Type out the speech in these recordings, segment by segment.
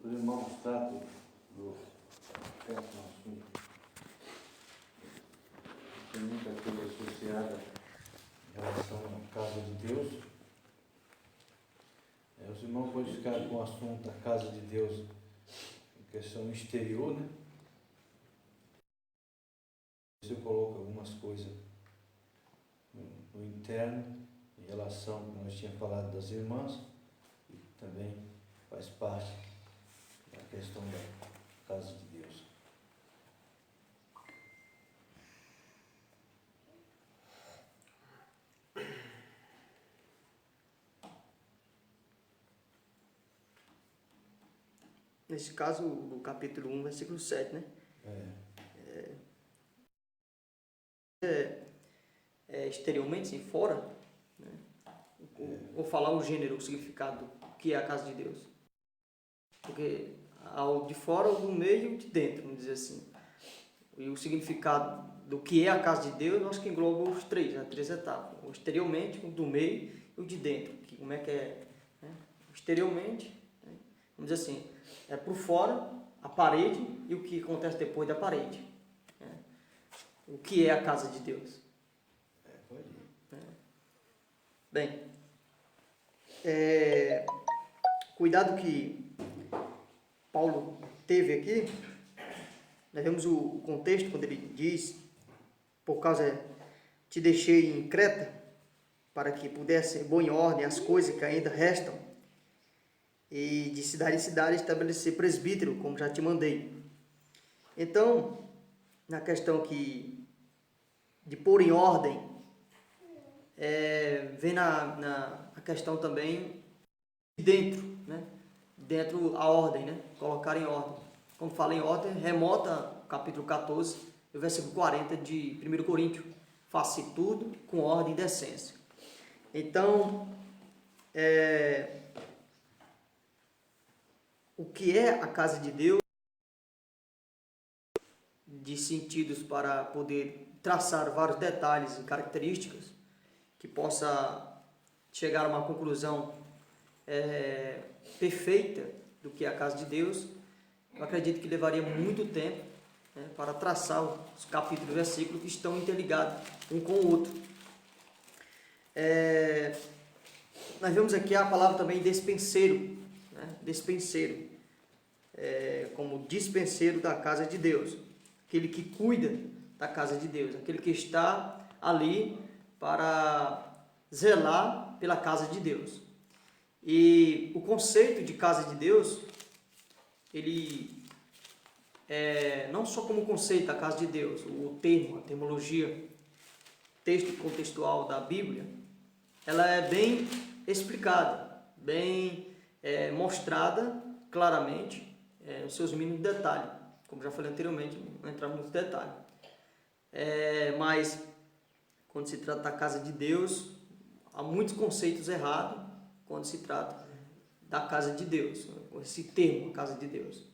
Os irmãos tratam do assunto. Tem muita coisa associada em relação à casa de Deus. Os irmãos podem ficar com o assunto da casa de Deus em questão exterior, né? Você coloca algumas coisas no interno, em relação, como nós tínhamos falado, das irmãs, e também faz parte da questão da casa de Deus. Nesse caso, do capítulo 1, versículo 7, né? Exteriormente, assim, fora, né? Vou falar o gênero, o significado do que é a casa de Deus. Porque ao de fora, o do meio e o de dentro, vamos dizer assim. E o significado do que é a casa de Deus, eu acho que engloba os três, né? Três etapas. O exteriormente, o do meio e o de dentro. Que, como é que é? Né? Exteriormente, né? Vamos dizer assim, é por fora, a parede e o que acontece depois da parede. Né? O que é a casa de Deus? Bem, cuidado que Paulo teve aqui, nós vemos o contexto quando ele diz, por causa te deixei em Creta, para que pudesse pôr em ordem as coisas que ainda restam, e de cidade em cidade estabelecer presbítero, como já te mandei. Então, na questão de pôr em ordem, vem na questão também de dentro, né? Dentro a ordem, né? Colocar em ordem. Como fala em ordem, remota ao capítulo 14, o versículo 40 de 1 Coríntios. Faça tudo com ordem e decência. Então, o que é a casa de Deus, de sentidos para poder traçar vários detalhes e características, que possa chegar a uma conclusão perfeita do que é a casa de Deus, eu acredito que levaria muito tempo, né, para traçar os capítulos e versículos que estão interligados um com o outro. Nós vemos aqui a palavra também despenseiro, né, despenseiro, como dispenseiro da casa de Deus, aquele que cuida da casa de Deus, aquele que está ali para zelar pela casa de Deus. E o conceito de casa de Deus, ele não só como conceito da casa de Deus, o termo, a terminologia, texto contextual da Bíblia, ela é bem explicada, bem mostrada claramente, os seus mínimos detalhes. Como já falei anteriormente, não entrar muito detalhe. Mas, quando se trata da casa de Deus, há muitos conceitos errados quando se trata da casa de Deus, esse termo, casa de Deus.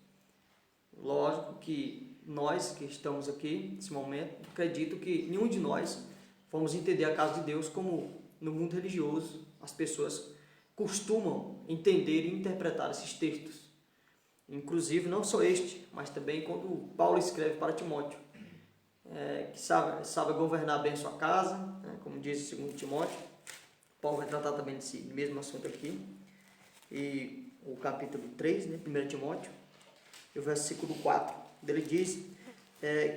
Lógico que nós que estamos aqui, nesse momento, acredito que nenhum de nós vamos entender a casa de Deus como no mundo religioso as pessoas costumam entender e interpretar esses textos. Inclusive, não só este, mas também quando Paulo escreve para Timóteo, que sabe governar bem a sua casa, né, como diz o 2 Timóteo. Paulo vai tratar também desse mesmo assunto aqui. E o capítulo 3, né, 1 Timóteo, e o versículo 4, ele diz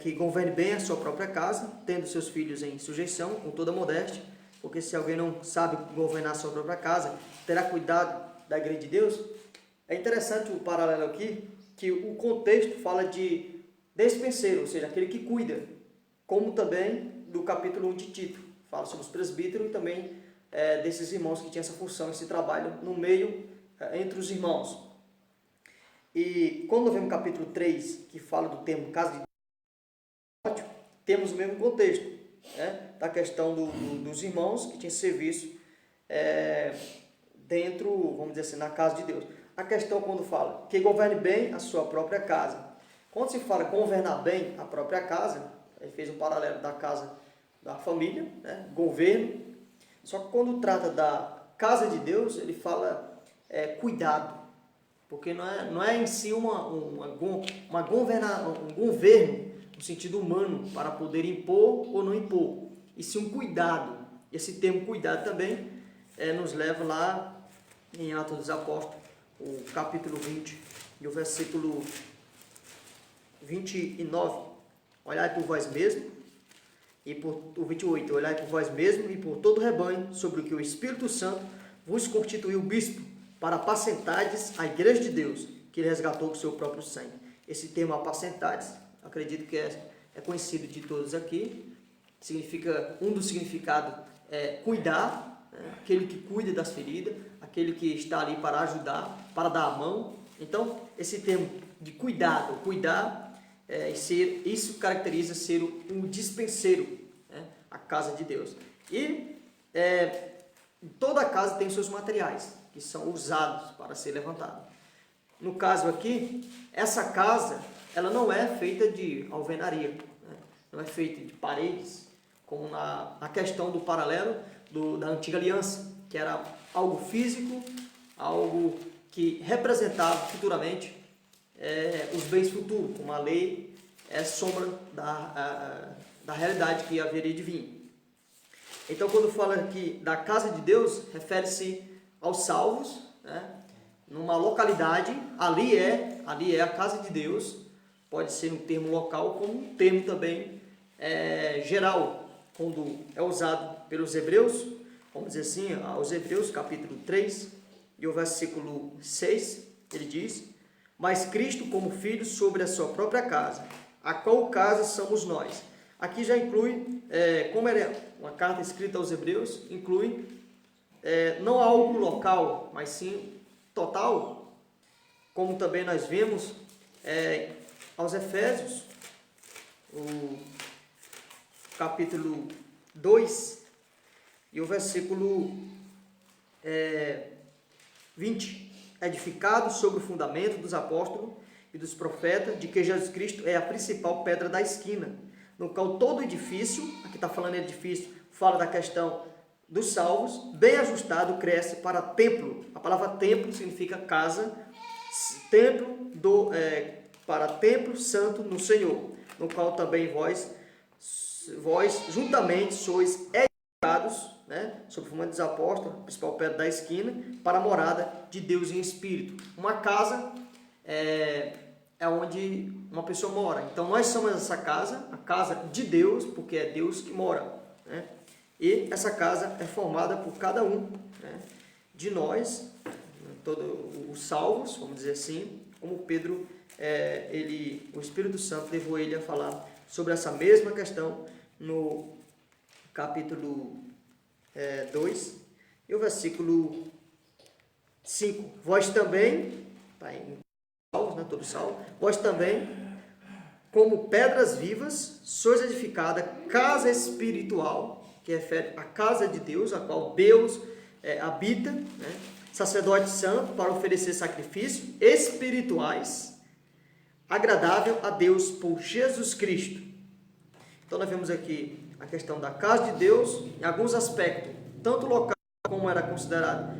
que governe bem a sua própria casa, tendo seus filhos em sujeição, com toda modéstia, porque se alguém não sabe governar a sua própria casa, terá cuidado da igreja de Deus. É interessante o paralelo aqui, que o contexto fala de despenseiro, ou seja, aquele que cuida, como também do capítulo 1 de Tito, fala sobre os presbíteros e também desses irmãos que tinham essa função, esse trabalho no meio, entre os irmãos. E quando vemos o capítulo 3, que fala do termo casa de Timóteo, temos o mesmo contexto, né, da questão dos irmãos que tinham serviço dentro, vamos dizer assim, na casa de Deus. A questão quando fala que governe bem a sua própria casa. Quando se fala governar bem a própria casa, ele fez um paralelo da casa da família, né, governo. Só que quando trata da casa de Deus, ele fala cuidado. Porque não é em si um governo no sentido humano para poder impor ou não impor, e sim um cuidado. Esse termo cuidado também nos leva lá em Atos dos Apóstolos, o capítulo 20 e o versículo 29. Olhai por vós mesmos, e por o 28, olhai por vós mesmos e por todo o rebanho, sobre o que o Espírito Santo vos constituiu bispo, para apacentardes a igreja de Deus, que ele resgatou com o seu próprio sangue. Esse termo apacentardes, acredito que é conhecido de todos aqui, significa, um dos significados é cuidar, né? Aquele que cuida das feridas, aquele que está ali para ajudar, para dar a mão. Então, esse termo de cuidado, cuidar, isso caracteriza ser um dispenseiro, né? A casa de Deus. E toda casa tem seus materiais, que são usados para ser levantado. No caso aqui, essa casa, ela não é feita de alvenaria, né? Não é feita de paredes, como na questão do paralelo da antiga aliança, que era algo físico, algo que representava futuramente os bens futuros, como a lei é sombra da realidade que haveria de vir. Então, quando fala aqui da casa de Deus, refere-se aos salvos, né? Numa localidade, ali é a casa de Deus, pode ser um termo local, como um termo também geral, quando é usado pelos hebreus, vamos dizer assim, aos Hebreus, capítulo 3, e o versículo 6, ele diz: mas Cristo como filho sobre a sua própria casa, a qual casa somos nós. Aqui já inclui, como é uma carta escrita aos Hebreus, inclui não algo local, mas sim total, como também nós vemos aos Efésios, o capítulo 2 e o versículo 20, edificado sobre o fundamento dos apóstolos e dos profetas, de que Jesus Cristo é a principal pedra da esquina, no qual todo edifício, aqui está falando edifício, fala da questão dos salvos, bem ajustado, cresce para templo. A palavra templo significa casa, templo para templo santo no Senhor, no qual também vós juntamente sois edificados, né, sob o fundamento dos apóstolos, principal pedra da esquina, para a morada de Deus em espírito. Uma casa é onde uma pessoa mora. Então nós somos essa casa, a casa de Deus, porque é Deus que mora, né? E essa casa é formada por cada um, né, de nós, todos os salvos, vamos dizer assim, como Pedro, o Espírito Santo levou ele a falar sobre essa mesma questão no capítulo 2 e o versículo 5. Vós também, está em salvos, né, todos salvos, vós também, como pedras vivas, sois edificada casa espiritual, que refere à casa de Deus, a qual Deus habita, né? Sacerdote santo, para oferecer sacrifícios espirituais, agradável a Deus por Jesus Cristo. Então nós vemos aqui a questão da casa de Deus, em alguns aspectos, tanto local como era considerado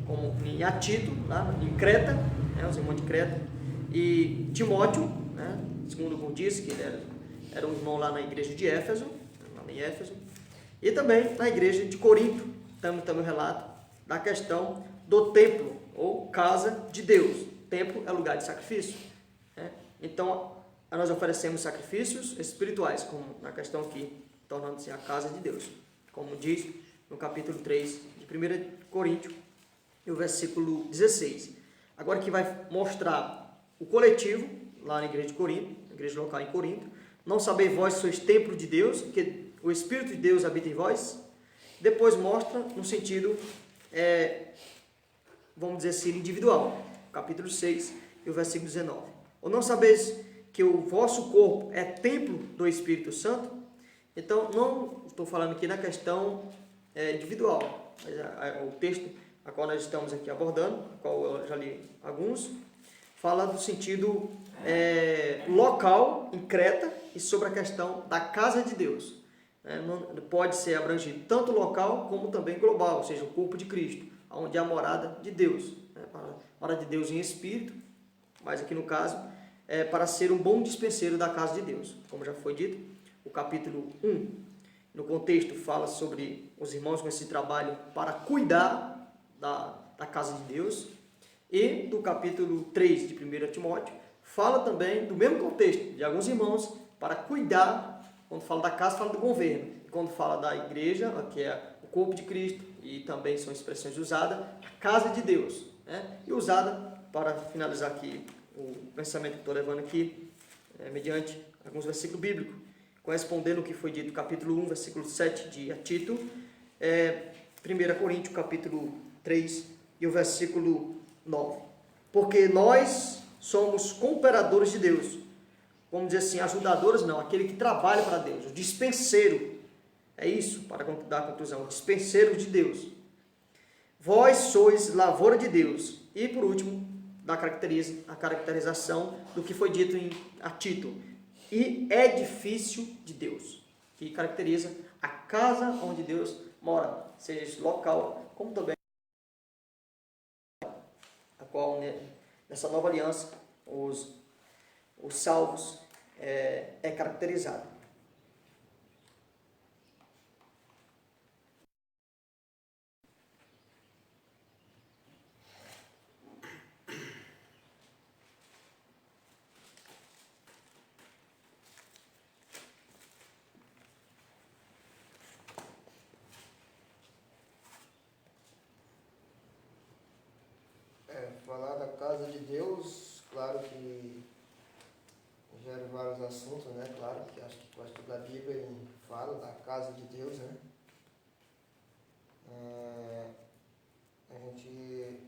como em Atito, lá em Creta, né, os irmãos de Creta, e Timóteo, né, segundo como disse, que ele era um irmão lá na igreja de Éfeso, lá em Éfeso, e também na igreja de Corinto, também o relato da questão do templo, ou casa de Deus. Templo é lugar de sacrifício, né? Então, nós oferecemos sacrifícios espirituais, como na questão aqui, tornando-se a casa de Deus, como diz no capítulo 3 de 1 Coríntios, e o versículo 16. Agora que vai mostrar o coletivo, lá na igreja de Corinto, na igreja local em Corinto: não sabeis vós que sois templo de Deus, que o Espírito de Deus habita em vós? Depois mostra no sentido, vamos dizer assim, individual, capítulo 6 e o versículo 19. Ou não sabeis que o vosso corpo é templo do Espírito Santo? Então, não estou falando aqui na questão individual, mas o texto a qual nós estamos aqui abordando, a qual eu já li alguns, fala do sentido local, em Creta, e sobre a questão da casa de Deus. Pode ser abrangido tanto local como também global, ou seja, o corpo de Cristo, onde é a morada de Deus, hora de Deus em espírito, mas aqui no caso, é para ser um bom dispenseiro da casa de Deus. Como já foi dito, o capítulo 1, no contexto, fala sobre os irmãos com esse trabalho para cuidar da casa de Deus. E do capítulo 3 de 1 Timóteo, fala também do mesmo contexto, de alguns irmãos para cuidar, quando fala da casa, fala do governo. E quando fala da igreja, que é o corpo de Cristo, e também são expressões usadas, a casa de Deus, né? E usada, para finalizar aqui o pensamento que estou levando aqui, mediante alguns versículos bíblicos, correspondendo ao que foi dito no capítulo 1, versículo 7 de Tito, 1 Coríntios, capítulo 3, e o versículo 9. Porque nós somos cooperadores de Deus, vamos dizer assim, ajudadores não, aquele que trabalha para Deus, o dispenseiro, é isso, para dar a conclusão, o dispenseiro de Deus. Vós sois lavoura de Deus. E por último, a caracterização do que foi dito em Tito, e edifício de Deus, que caracteriza a casa onde Deus mora, seja esse local, como também a qual, nessa nova aliança, os salvos é caracterizado. Falar da casa de Deus, claro que gera vários assuntos, né? Claro que acho que o estudo da Bíblia ele fala da casa de Deus, né? A gente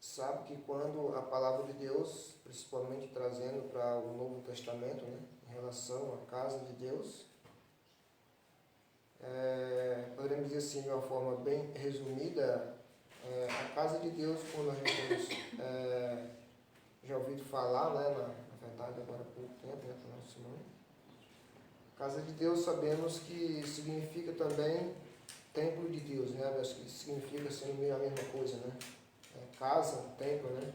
sabe que quando a palavra de Deus, principalmente trazendo para o Novo Testamento, né? Em relação à casa de Deus, poderíamos dizer assim, de uma forma bem resumida, a casa de Deus, quando a gente já ouvido falar, né, na verdade agora há pouco tempo, né, para nosso irmão, casa de Deus sabemos que significa também templo de Deus, né, acho que significa sendo meio a mesma coisa, né, casa, templo, né,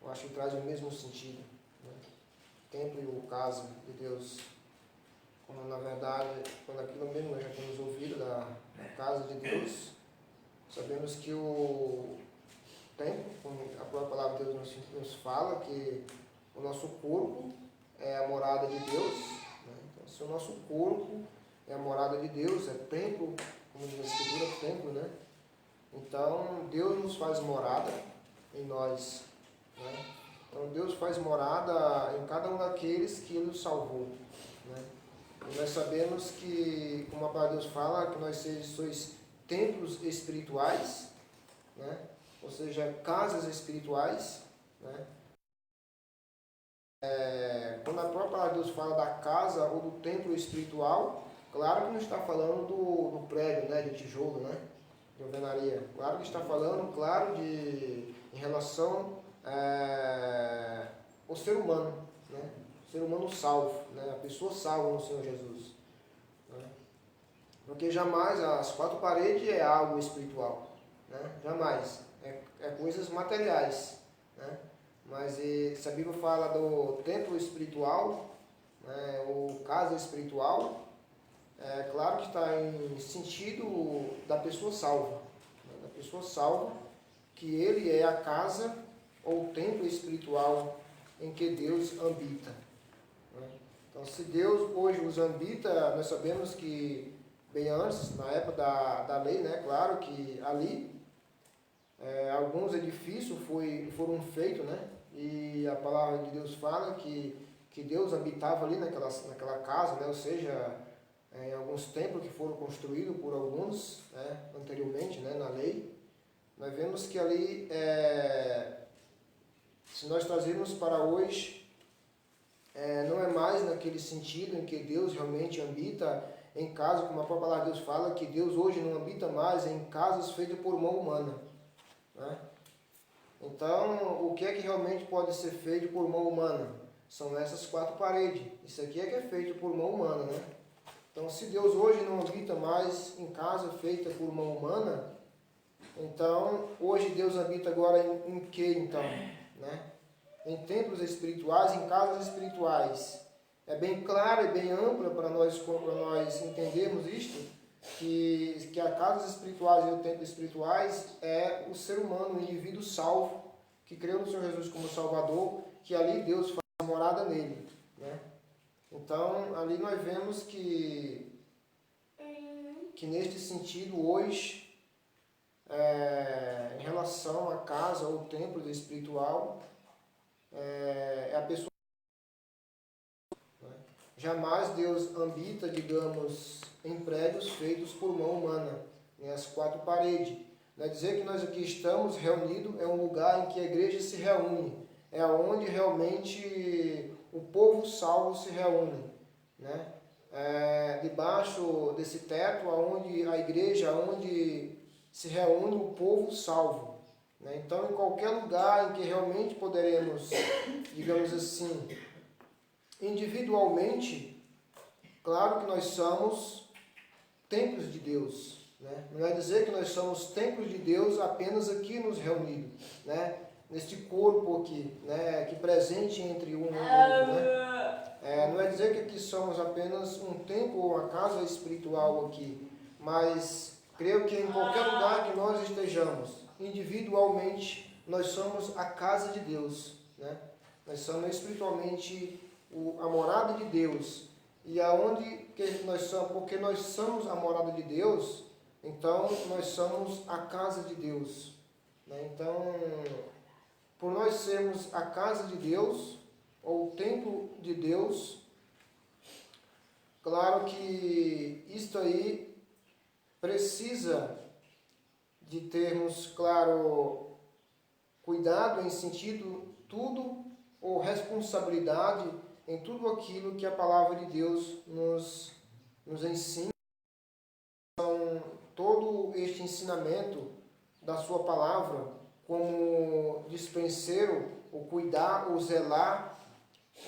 eu acho que traz o mesmo sentido, né, templo e o casa de Deus, quando na verdade, quando aquilo mesmo nós já temos ouvido da casa de Deus, sabemos que o templo, como a própria palavra de Deus nos fala, que o nosso corpo é a morada de Deus, né? Então, se o nosso corpo é a morada de Deus, é templo, como diz a Escritura, templo, né? Então, Deus nos faz morada em nós, né? Então, Deus faz morada em cada um daqueles que Ele nos salvou, né? E nós sabemos que, como a palavra de Deus fala, que nós sois templos espirituais, né? Ou seja, casas espirituais, né? Quando a própria palavra de Deus fala da casa ou do templo espiritual, claro que não está falando do prédio, né, de tijolo, né, de alvenaria. Claro que está falando, claro, em relação ao ser humano, né, o ser humano salvo, né, a pessoa salva no Senhor Jesus, né? Porque jamais as quatro paredes é algo espiritual, né, jamais. É coisas materiais, né? Mas se a Bíblia fala do templo espiritual, né, ou casa espiritual, é claro que está em sentido da pessoa salva, né? Da pessoa salva, que ele é a casa ou templo espiritual em que Deus habita, né? Então, se Deus hoje os habita, nós sabemos que bem antes, na época da lei, né, claro que ali alguns edifícios foram feitos, né? E a palavra de Deus fala que Deus habitava ali naquela casa, né? Ou seja, em alguns templos que foram construídos por alguns, né, anteriormente, né, na lei. Nós vemos que ali, se nós trazermos para hoje, não é mais naquele sentido em que Deus realmente habita em casa, como a própria palavra de Deus fala, que Deus hoje não habita mais em casas feitas por mão humana, né? Então, o que é que realmente pode ser feito por mão humana? São essas quatro paredes. Isso aqui é que é feito por mão humana, né? Então, se Deus hoje não habita mais em casa feita por mão humana, Então, hoje Deus habita agora em que então? Né? Em templos espirituais, em casas espirituais. É bem claro e bem ampla para nós entendermos isto, que as casas espirituais e os templos espirituais é o ser humano, o indivíduo salvo, que creu no Senhor Jesus como Salvador, que ali Deus faz morada nele. Né? Então, ali nós vemos que neste sentido, hoje, em relação à casa ou templo espiritual, é a pessoa. Né? Jamais Deus habita, digamos, em prédios feitos por mão humana, né? As quatro paredes. Não é dizer que nós aqui estamos reunidos, é um lugar em que a igreja se reúne, é onde realmente o povo salvo se reúne, né? Debaixo desse teto, onde a igreja, onde se reúne o povo salvo. Né? Então, em qualquer lugar em que realmente poderemos, digamos assim, individualmente, claro que nós somos templos de Deus. Né? Não é dizer que nós somos templos de Deus apenas aqui nos reunidos, né? Neste corpo aqui, né? Aqui presente entre um e outro. Né? Não é dizer que aqui somos apenas um templo ou uma casa espiritual aqui, mas creio que em qualquer lugar que nós estejamos, individualmente, nós somos a casa de Deus. Né? Nós somos espiritualmente a morada de Deus. E aonde que nós somos, porque nós somos a morada de Deus, então nós somos a casa de Deus. Né? Então, por nós sermos a casa de Deus, ou o templo de Deus, claro que isto aí precisa de termos, claro, cuidado em sentido tudo, ou responsabilidade em tudo aquilo que a palavra de Deus nos ensina. Então, todo este ensinamento da sua palavra, como dispenseiro, o cuidar, o zelar,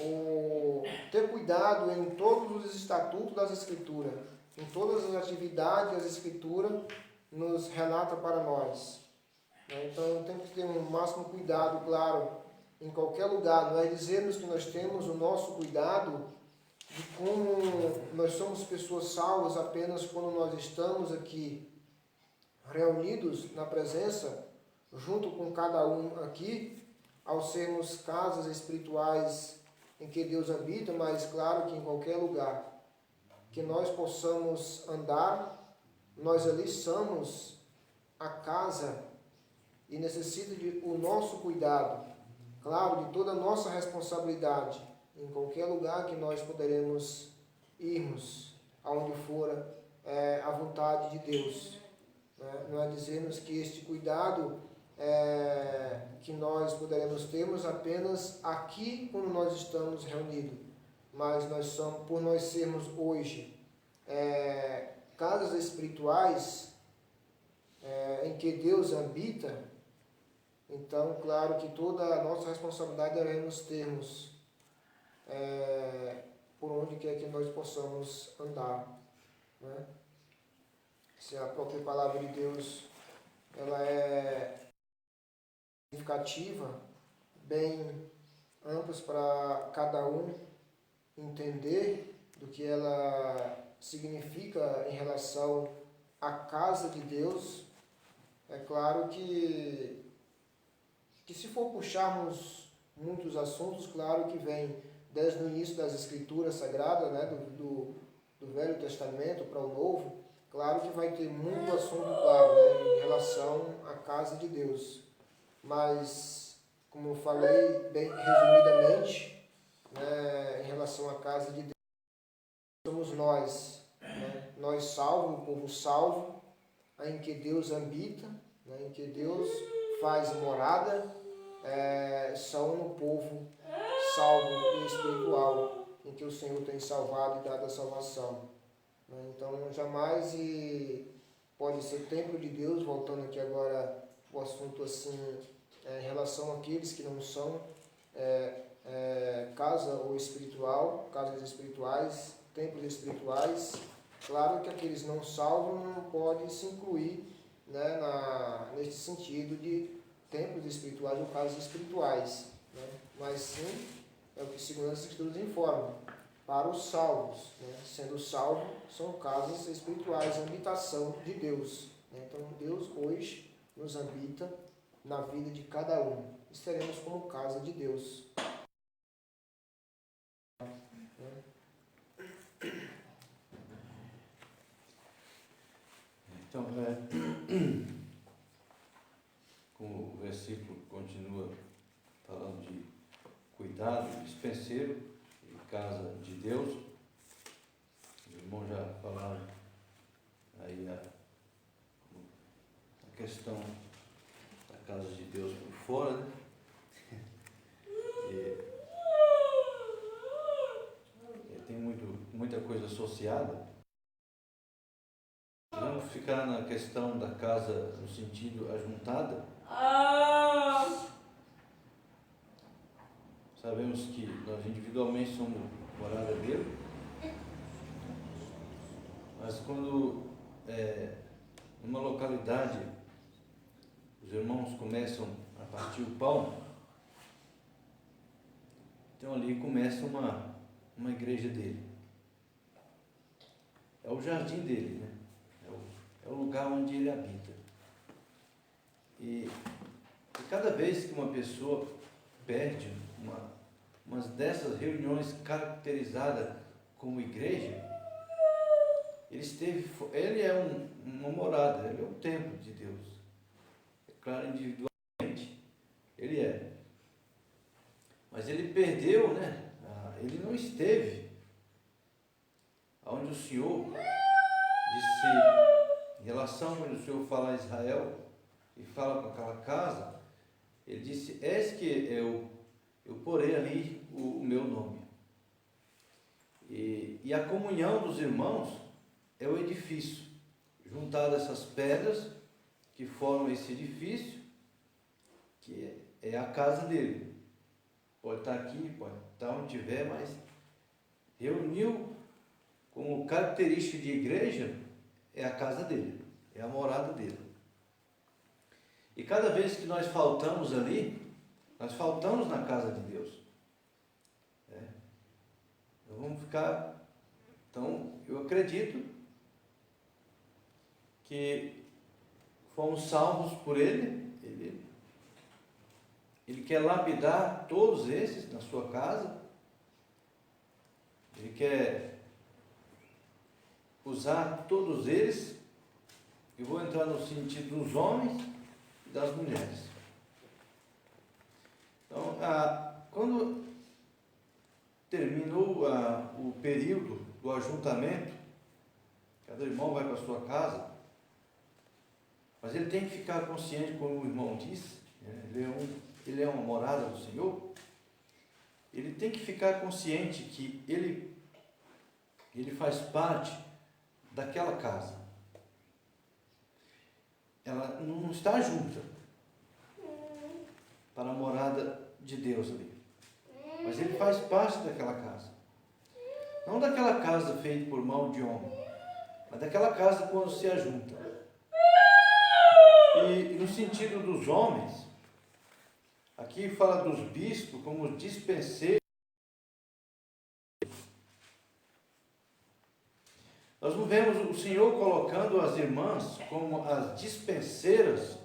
o ter cuidado em todos os estatutos das Escrituras, em todas as atividades das Escrituras, nos relata para nós. Então, temos que ter um máximo cuidado, claro, em qualquer lugar. Não é dizermos que nós temos o nosso cuidado de como nós somos pessoas salvas apenas quando nós estamos aqui reunidos na presença, junto com cada um aqui, ao sermos casas espirituais em que Deus habita, mas claro que em qualquer lugar que nós possamos andar, nós ali somos a casa e necessita de o nosso cuidado, claro, de toda a nossa responsabilidade, em qualquer lugar que nós poderemos irmos, aonde for a vontade de Deus. Né? Não é dizermos que este cuidado que nós poderemos termos apenas aqui quando nós estamos reunidos, mas nós somos, por nós sermos hoje casas espirituais em que Deus habita. Então, claro que toda a nossa responsabilidade devemos termos por onde quer que nós possamos andar. Né? Se a própria palavra de Deus ela é significativa, bem amplas para cada um entender do que ela significa em relação à casa de Deus, é claro que se for puxarmos muitos assuntos, claro que vem desde o início das Escrituras Sagradas, né, do Velho Testamento para o Novo, claro que vai ter muito assunto, claro, né, em relação à casa de Deus. Mas, como eu falei bem resumidamente, né, em relação à casa de Deus, somos nós, né, nós salvos, o povo salvo, em que Deus habita, né, em que Deus faz morada, são no povo salvo e espiritual, em que o Senhor tem salvado e dado a salvação. Né? Então, jamais pode ser templo de Deus, voltando aqui agora o assunto assim, em relação àqueles que não são casa ou espiritual, casas espirituais, templos espirituais. Claro que aqueles não salvos não podem se incluir né, neste sentido de templos espirituais ou casas espirituais, né? Mas sim, é o que segundo as Escrituras informam, para os salvos, né? Sendo salvo, são casas espirituais, habitação de Deus, né? Então Deus hoje nos habita na vida de cada um, e seremos como casa de Deus. Então, como o versículo continua falando de cuidado, dispenseiro e casa de Deus, os irmãos já falaram aí a questão da casa de Deus por fora, né? E tem muita coisa associada. Vamos ficar na questão da casa no sentido ajuntada. Sabemos que nós individualmente somos morada dele, mas quando numa localidade os irmãos começam a partir o pão, então ali começa uma igreja dele. É o jardim dele, né? É o lugar onde ele habita. E cada vez que uma pessoa perde uma dessas reuniões caracterizadas como igreja, ele é uma morada, ele é o templo de Deus. É claro, individualmente, ele é. Mas ele perdeu, né? Ele não esteve onde o Senhor disse, em relação quando o Senhor fala a Israel e fala com aquela casa, ele disse, eis que eu porei ali o meu nome. E a comunhão dos irmãos é o edifício, juntado essas pedras que formam esse edifício, que é a casa dele. Pode estar aqui, pode estar onde tiver, mas reuniu como característica de igreja é a casa dele, é a morada dele. E cada vez que nós faltamos ali, nós faltamos na casa de Deus. Nós vamos ficar. Então, eu acredito que fomos salvos por Ele. Ele quer lapidar todos esses na sua casa. Ele quer usar todos eles. Eu vou entrar no sentido dos homens e das mulheres. Então, quando terminou o período do ajuntamento, cada irmão vai para a sua casa, mas ele tem que ficar consciente, como o irmão disse, né? Ele é uma morada do Senhor, ele tem que ficar consciente que ele faz parte daquela casa. Ela não está junta para a morada de Deus ali, mas ele faz parte daquela casa. Não daquela casa feita por mão de homem, mas daquela casa quando se ajunta. E no sentido dos homens, aqui fala dos bispos como dispenseiros. Nós não vemos o Senhor colocando as irmãs como as dispenseiras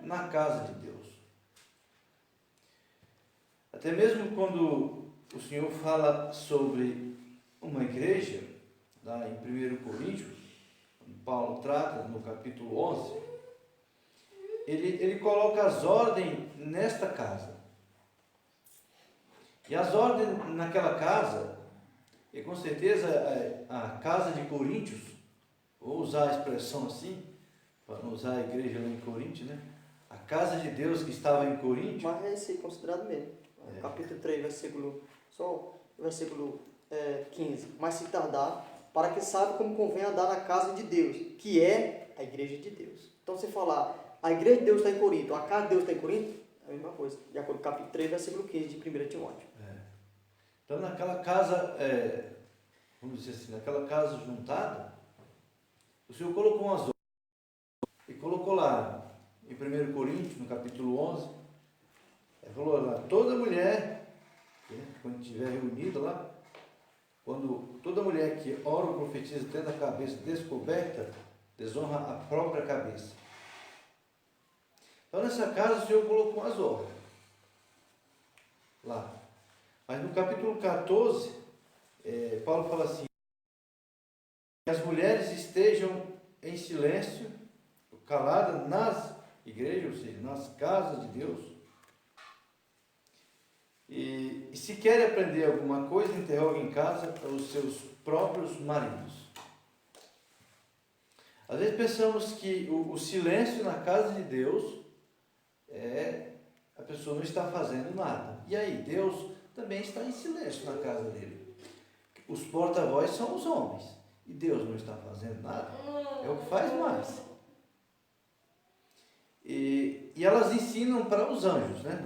na casa de Deus. Até mesmo quando o Senhor fala sobre uma igreja, lá em 1 Coríntios, Paulo trata no capítulo 11, ele coloca as ordens nesta casa. E as ordens naquela casa, e com certeza a casa de Coríntios, vou usar a expressão assim, para não usar a igreja lá em Coríntios, né? A casa de Deus que estava em Coríntios. Mas é esse considerado mesmo. Capítulo 3, versículo 15. Mas se tardar, para que saiba como convém andar na casa de Deus, que é a igreja de Deus. Então, se falar, a igreja de Deus está em Corinto, a casa de Deus está em Corinto, é a mesma coisa. De acordo com o capítulo 3, versículo 15 de 1 Timóteo. Então, naquela casa, vamos dizer assim, naquela casa juntada, o Senhor colocou umas ordens. E colocou lá, em 1 Coríntios, no capítulo 11, ele falou lá, toda mulher, quando estiver reunida lá, quando toda mulher que ora ou profetiza tendo a cabeça descoberta, desonra a própria cabeça. Então nessa casa o Senhor colocou as ordens. Lá. Mas no capítulo 14, Paulo fala assim, que as mulheres estejam em silêncio, caladas nas igrejas, ou seja, nas casas de Deus. E se querem aprender alguma coisa, interroguem em casa os seus próprios maridos. Às vezes pensamos que o silêncio na casa de Deus a pessoa não está fazendo nada. E aí, Deus também está em silêncio na casa dele. Os porta-voz são os homens. E Deus não está fazendo nada. É o que faz mais. E elas ensinam para os anjos, né?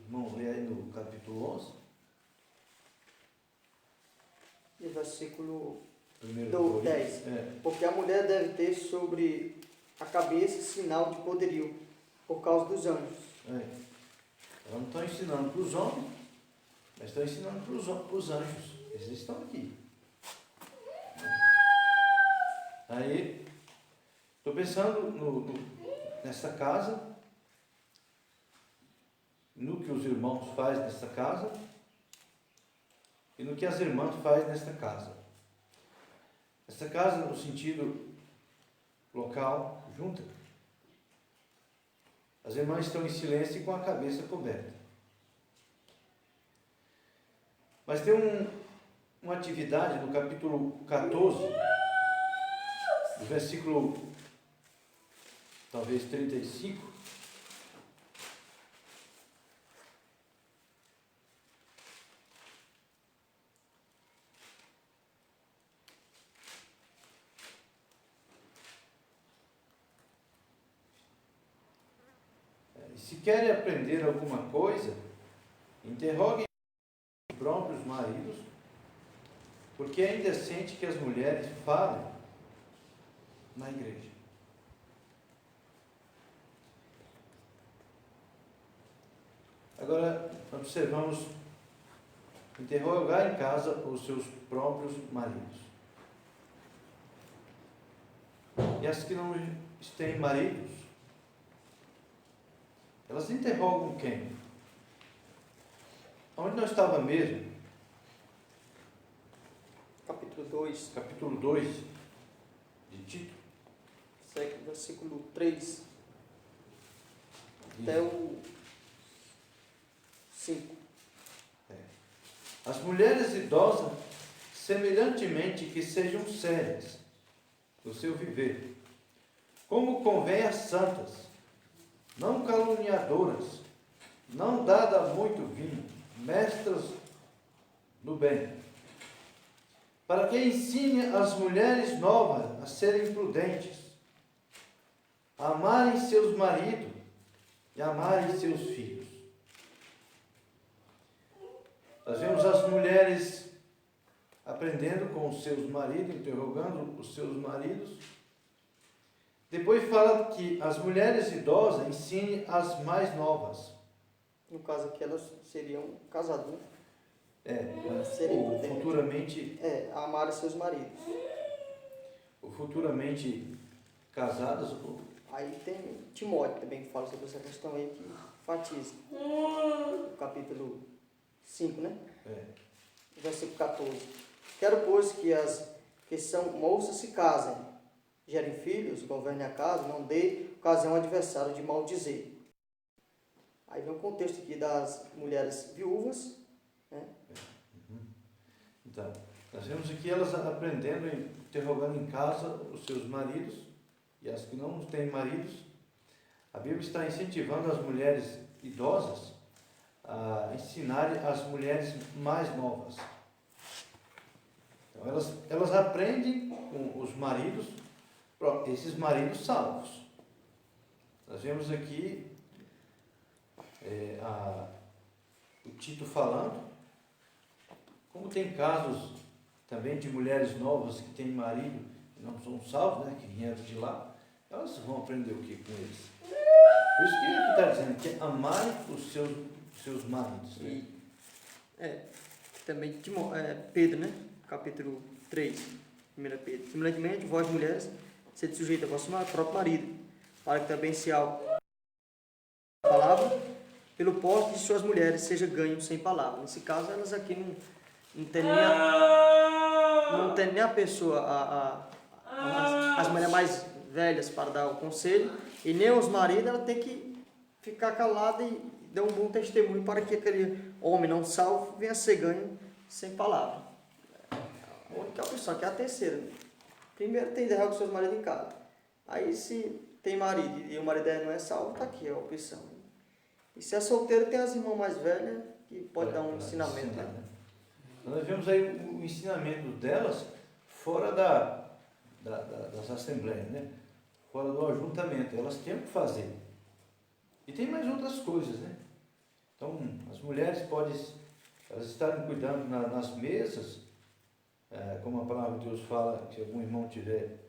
Vamos ler aí no capítulo 11. E versículo 10. 10. Porque a mulher deve ter sobre a cabeça sinal de poderio, por causa dos anjos. Elas não estão ensinando para os homens, mas estão ensinando para os anjos. Eles estão aqui. Aí, estou pensando nessa casa, no que os irmãos fazem nessa casa e no que as irmãs fazem nesta casa. Essa casa, no sentido local, junta. As irmãs estão em silêncio e com a cabeça coberta. Mas tem uma atividade no capítulo 14, no versículo talvez 35. Se querem aprender alguma coisa, interroguem os próprios maridos, porque é indecente que as mulheres falem na igreja. Agora, observamos, interrogar em casa os seus próprios maridos. E as que não têm maridos, elas interrogam quem? Onde nós estávamos mesmo? Capítulo 2. Capítulo 2 de Tito. Versículo 3. Até o 5. As mulheres idosas, semelhantemente que sejam sérias no seu viver, como convém às santas, não caluniadoras, não dada a muito vinho, mestras do bem, para que ensine as mulheres novas a serem prudentes, a amarem seus maridos e amarem seus filhos. Nós vemos as mulheres aprendendo com os seus maridos, interrogando os seus maridos. Depois fala que as mulheres idosas ensinem as mais novas. No caso aqui elas seriam casadas, né? Ou futuramente... a amar seus maridos. Ou futuramente casadas. Aí tem Timóteo também que fala sobre essa questão aí, que enfatiza. No capítulo 5, né? Versículo 14. Quero, pois, que as que são moças se casem, gerem filhos, governem a casa, não dê ocasião ao adversário de maldizer. Aí vem o contexto aqui das mulheres viúvas, né? Então, nós vemos aqui elas aprendendo, interrogando em casa os seus maridos, e as que não têm maridos. A Bíblia está incentivando as mulheres idosas a ensinarem as mulheres mais novas. Então, elas aprendem com os maridos, esses maridos salvos. Nós vemos aqui o Tito falando, como tem casos também de mulheres novas que têm marido e não são salvos, né, que vieram de lá. elas vão aprender o que com eles? Por isso que ele está dizendo que amarem os seus maridos. Né? Também Pedro, né? Capítulo 3, 1 Pedro. Semelhantemente, vós mulheres, sede sujeita a vosso próprio marido, para que também se a palavra, pelo porte de suas mulheres, seja ganho sem palavra. Nesse caso, elas aqui não tem nem a pessoa, as mulheres mais velhas para dar o conselho, e nem os maridos, ela tem que ficar calada e dar um bom testemunho para que aquele homem não salvo venha a ser ganho sem palavra. A única opção que é a terceira. Primeiro tem que deixar com seus maridos em casa. Aí se tem marido e o marido não é salvo, está aqui a opção. E se é solteiro, tem as irmãs mais velhas que pode dar um ensinamento. Ensinar, né? Nós vemos aí o ensinamento delas fora das assembleias, né? Fora do ajuntamento. Elas têm que fazer. E tem mais outras coisas, né? Então, as mulheres elas estarem cuidando nas mesas, como a palavra de Deus fala, se algum irmão tiver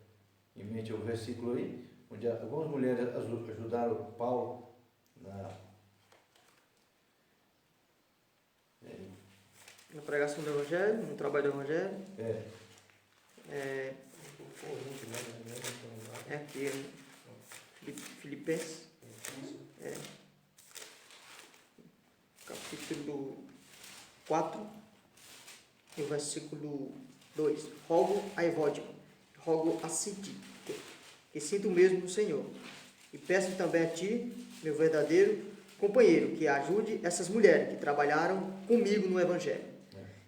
em mente o versículo aí, onde algumas mulheres ajudaram Paulo na pregação do Evangelho, no trabalho do Evangelho. Aqui, Filipenses. Capítulo 4, e o versículo 2. Rogo a Evódia, rogo a Sinti, que sinto mesmo no Senhor. E peço também a ti, meu verdadeiro companheiro, que ajude essas mulheres que trabalharam comigo no Evangelho.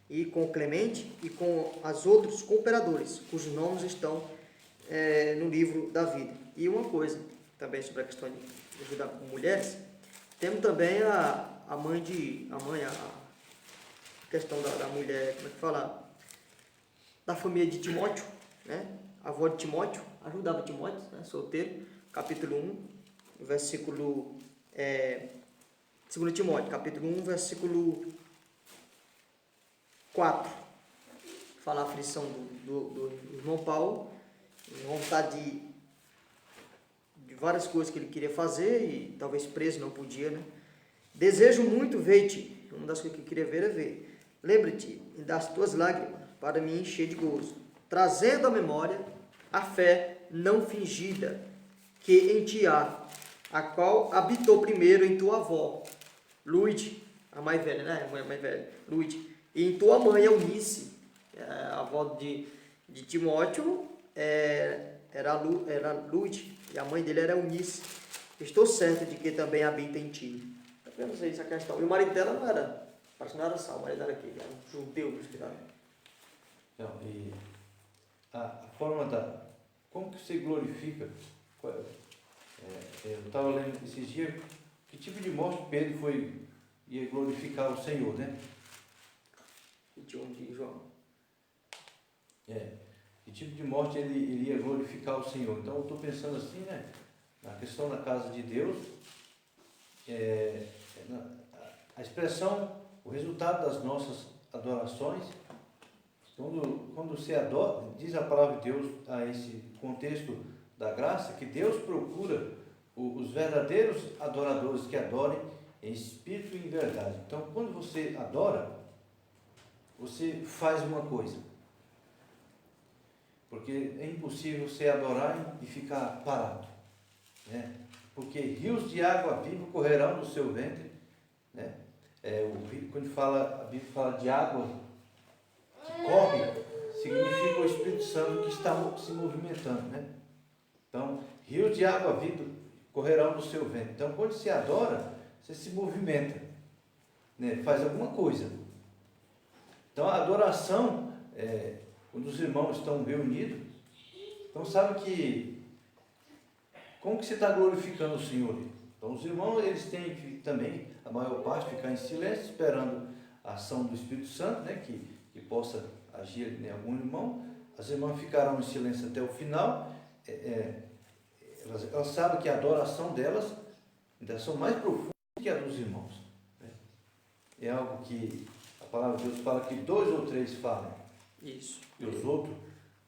E com o Clemente e com as outros cooperadores, cujos nomes estão no livro da vida. E uma coisa também sobre a questão de ajudar com mulheres, temos também a questão da mulher, como é que fala? Da família de Timóteo, né? A avó de Timóteo, ajudava Timóteo, né? Solteiro, capítulo 1, versículo 2 Timóteo, capítulo 1, versículo 4. Fala a aflição do irmão Paulo, vontade de várias coisas que ele queria fazer e talvez preso não podia, né? Desejo muito ver-te. Uma das coisas que eu queria ver é ver. Lembra-te das tuas lágrimas para me encher de gozo, trazendo à memória a fé não fingida que em ti há, a qual habitou primeiro em tua avó, Luide, a mais velha, né? A mais velha, Luide, e em tua mãe, Eunice, a avó de Timóteo, era Luide, e a mãe dele era Eunice. Estou certo de que também habita em ti. Eu não sei essa questão. E o marido dela não era, parece que não era Saulo, o marido dela aqui, era um judeu cristão. Então, e a forma como que se glorifica? Eu estava lendo esses dias, que tipo de morte Pedro ia glorificar o Senhor, né? 21 de João. Que tipo de morte ele iria glorificar o Senhor? Então eu estou pensando assim, né? Na questão da casa de Deus, a expressão, o resultado das nossas adorações, quando se adora, diz a palavra de Deus a esse contexto da graça, que Deus procura os verdadeiros adoradores que adorem em espírito e em verdade. Então, quando você adora, você faz uma coisa. Porque é impossível você adorar e ficar parado, né? Porque rios de água viva correrão no seu ventre, né? Quando a Bíblia fala de água que corre, significa o Espírito Santo que está se movimentando, né? Então, rios de água viva correrão no seu ventre. Então, quando você adora, você se movimenta, né? Faz alguma coisa. Então, a adoração, quando os irmãos estão reunidos, então sabe que como que você está glorificando o Senhor? Então os irmãos, eles têm que também, a maior parte, ficar em silêncio, esperando a ação do Espírito Santo, né, que possa agir em algum irmão. As irmãs ficarão em silêncio até o final. Elas sabem que a adoração delas ainda são mais profundas que a dos irmãos, né? É algo que a palavra de Deus fala que 2 ou 3 falam. Isso. E os outros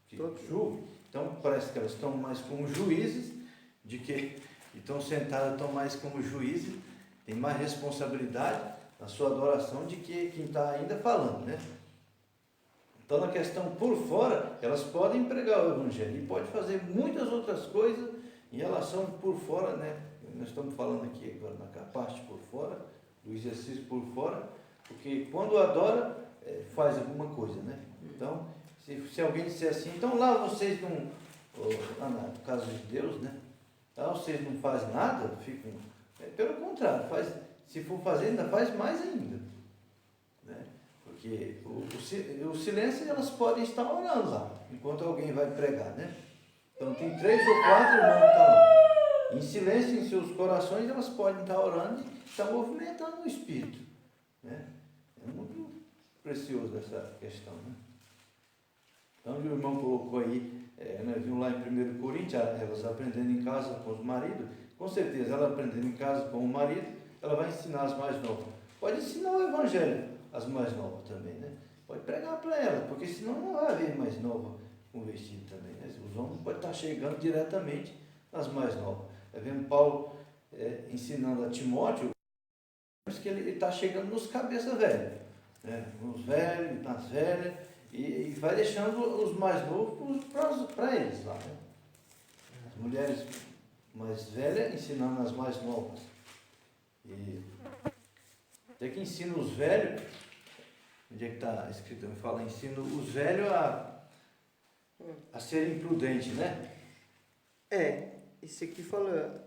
que julgam. Então parece que elas estão mais como juízes, de que estão sentados, estão mais como juízes, tem mais responsabilidade na sua adoração de que quem está ainda falando, né? Então, na questão por fora, elas podem pregar o Evangelho e pode fazer muitas outras coisas em relação por fora, né? Nós estamos falando aqui agora na parte por fora, do exercício por fora, porque quando adora, faz alguma coisa, né? Então, se alguém disser assim, então lá vocês não, lá no caso de Deus, né? Lá vocês não fazem nada, ficam, pelo contrário, se for fazer, ainda faz mais ainda, né? Porque o silêncio, elas podem estar orando lá, enquanto alguém vai pregar, né? Então tem 3 ou 4 irmãos que estão lá. Em silêncio, em seus corações, elas podem estar orando e estar movimentando o Espírito, né? É muito precioso essa questão, né? Então o irmão colocou aí, nós vimos lá em 1 Coríntios, elas aprendendo em casa com os maridos, com certeza ela aprendendo em casa com o marido, ela vai ensinar as mais novas. Pode ensinar o Evangelho às mais novas também, né? Pode pregar para elas, porque senão não vai haver mais nova convertida também, né? Os homens podem estar chegando diretamente nas mais novas. Vemos Paulo ensinando a Timóteo que ele está chegando nos cabeças velhos, né? Nos velhos, nas velhas, e vai deixando os mais novos para eles lá, né? As mulheres mais velhas ensinando as mais novas. E até que ensina os velhos, onde é que está escrito? Me fala, ensina os velhos a serem prudentes, né? Isso aqui fala,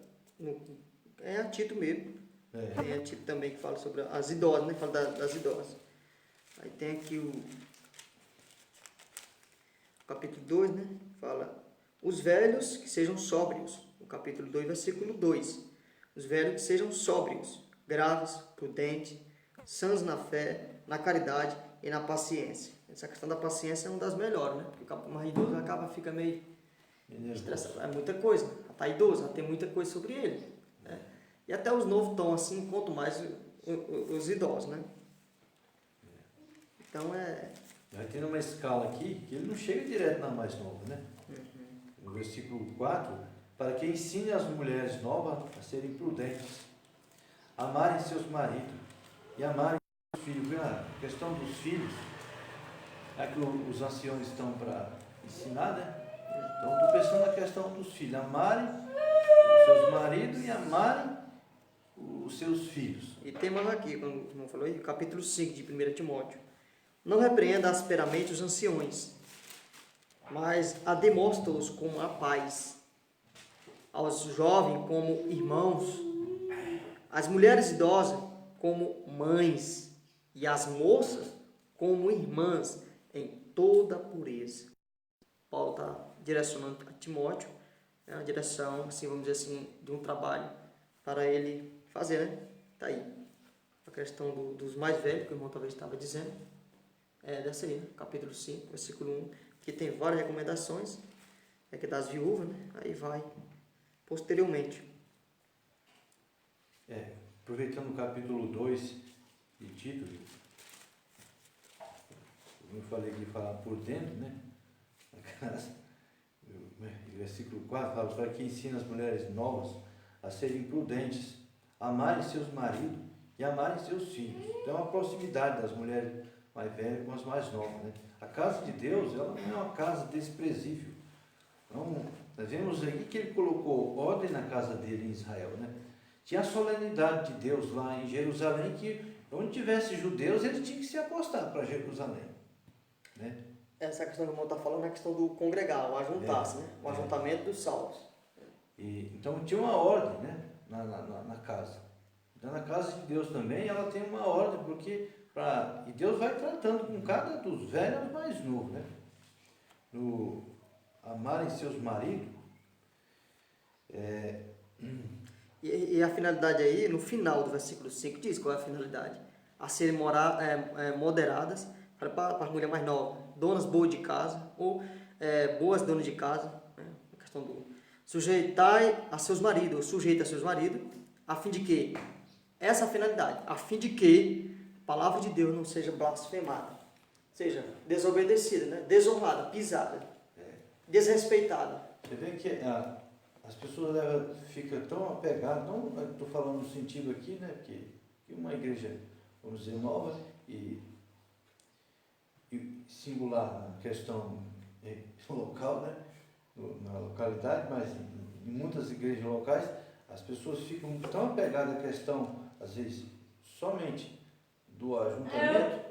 é a Tito mesmo. Tem a Tito também que fala sobre as idosas, né? Fala das idosas. Aí tem aqui o capítulo 2, né? Fala, os velhos que sejam sóbrios. O capítulo 2, versículo 2. Os velhos que sejam sóbrios, graves, prudentes, sãos na fé, na caridade e na paciência. Essa questão da paciência é uma das melhores, né? Porque o mais idoso fica meio estressado. É muita coisa. Está idoso, já tem muita coisa sobre ele, né? E até os novos estão assim, quanto mais os idosos, né? Então Vai ter uma escala aqui que ele não chega direto na mais nova, né? No versículo 4, para que ensine as mulheres novas a serem prudentes, amarem seus maridos e amarem seus filhos. A questão dos filhos, é que os anciões estão para ensinar, né? Então, estou pensando na questão dos filhos, amarem os seus maridos e amarem os seus filhos. E tem mais aqui, como falou aí, capítulo 5 de 1 Timóteo. Não repreenda asperamente os anciões, mas ademonstra-os com a paz, aos jovens como irmãos, às mulheres idosas como mães, e às moças como irmãs, em toda pureza. Paulo está direcionando a Timóteo, né, a direção, assim, vamos dizer assim, de um trabalho para ele fazer, né? Está aí. A questão dos mais velhos, que o irmão talvez estava dizendo, dessa aí, né? Capítulo 5, versículo 1, que tem várias recomendações, que das viúvas, né? Aí vai posteriormente. Aproveitando o capítulo 2 de Tito, como eu falei que falar por dentro, né? Versículo 4 fala, para que ensine as mulheres novas a serem prudentes, amarem seus maridos e amarem seus filhos. Então, a proximidade das mulheres mais velhas com as mais novas, né? A casa de Deus, ela não é uma casa desprezível. Então, nós vemos aí que ele colocou ordem na casa dele em Israel, né? Tinha a solenidade de Deus lá em Jerusalém, que onde tivesse judeus, eles tinham que se apostar para Jerusalém, né? Essa questão que o irmão está falando é a questão do congregar, o ajuntar-se, né? O ajuntamento dos salvos. Então tinha uma ordem, né? na casa. Então na casa de Deus também ela tem uma ordem, porque e Deus vai tratando com cada dos velhos aos mais novos, né? No amarem seus maridos. E a finalidade aí, no final do versículo 5, diz qual é a finalidade. A serem moderadas para as mulheres mais novas, donas boas de casa, ou boas donas de casa, né? A questão do sujeitai a seus maridos, ou sujeita a seus maridos, a fim de que, essa é a finalidade, a fim de que a palavra de Deus não seja blasfemada, seja desobedecida, né? Desonrada, pisada, desrespeitada. Você vê que as pessoas ficam tão apegadas, não estou falando no sentido aqui, né, que uma igreja, vamos dizer, nova e singular na questão local, né, na localidade, mas em muitas igrejas locais, as pessoas ficam tão apegadas à questão, às vezes, somente do ajuntamento,